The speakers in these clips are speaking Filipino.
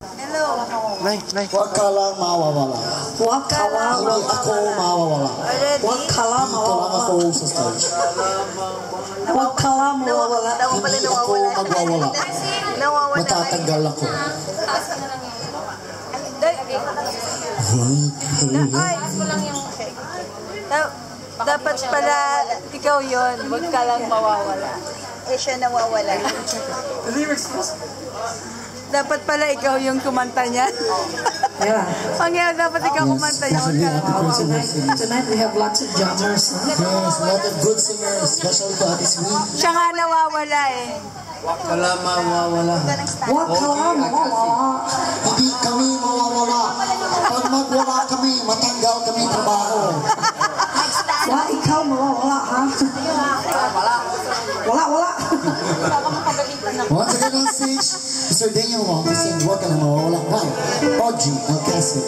Hello. Nay. Huwag ka lang mawawala. Huwag ka lang Hindi ako mawawala. Huwag ka lang Dito lang ako sa stage. Huwag ka lang mawawala. Hindi ako magwawala. Matatanggal ako. Dapat pala ikaw yon, wag ka lang mawawala. Eh, siya nawawala. Dapat pala ikaw yung kumanta niya. Yeah. Pangyayari dapat ikaw kumanta niya. Wag ka lang mawawala. Tonight we have lots of drummers. Yes, a lot of good singers, especially to Ate Sweet. Siya nga nawawala eh. Huwag ka lang mawawala. Huwag ka lang mawawala. Hindi kami mawawala. Pag magwala kami, matanggal kami trabaho. Wala ikaw mawawala, ha? Wala. Once again on stage, Mr. Daniel Wong to sing Huwag ka lang mawawala by Audrey Alcacid.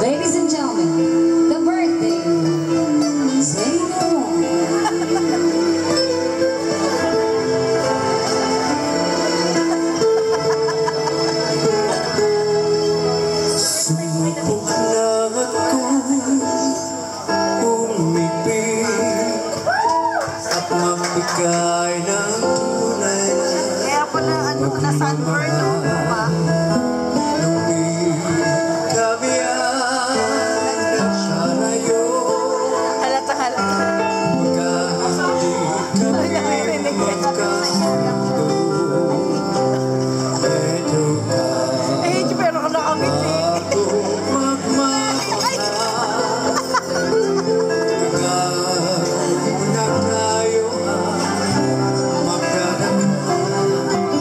Ladies and gentlemen, the birthday Daniel Wong. Sumubok lang ako'y umibig at magbigay ng tunay Kaya po na sunburn no? nung di kami ang nagsalayo. Halata. Pagka hindi kami magkasundo, eto ka Eh, pero ako nakangiti. ako magmamahal. Muna tayo ang magkadang kami.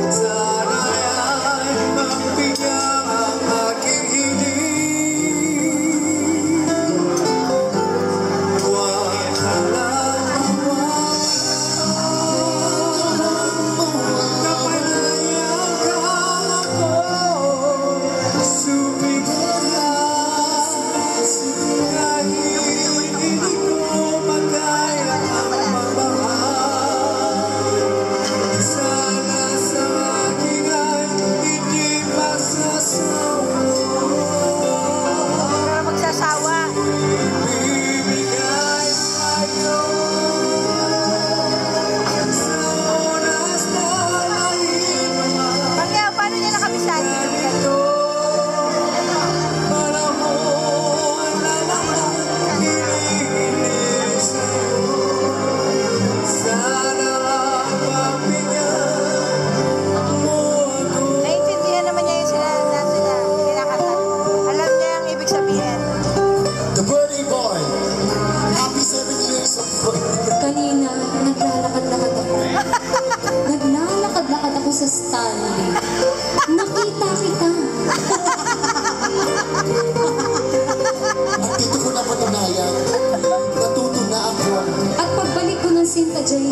Sana ay magbigyan ang aking hiling. Huwag ka lang Pero magsasawa. Kaya paano niya nakabisan? Naiintindihan naman niya yung sila kinakanta. Alam niya ang ibig sabihin. The birthday boy, happy 7 years of birthday. Kanina, naglalakad-lakad ako. Naglalakad-lakad ako sa Stanley. Nakita kita. At dito ko na patunayan, natuto na ako. At pagbalik ko ng Sinta J,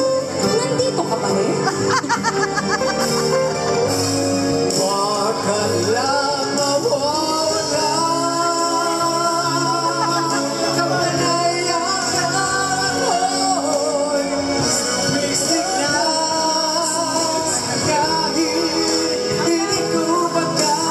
nandito ka pa rin. Huwag ka lang mawawala. Kamanayan ka ako'y sumisik na kahit hindi ko magkaya.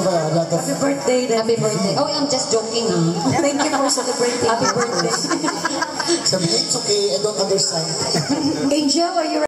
of Happy birthday. Then. Happy birthday. Oh, I'm just joking, ah. Thank you for celebrating. Happy birthday. sabihin, it's okay, I don't understand. Angel, are you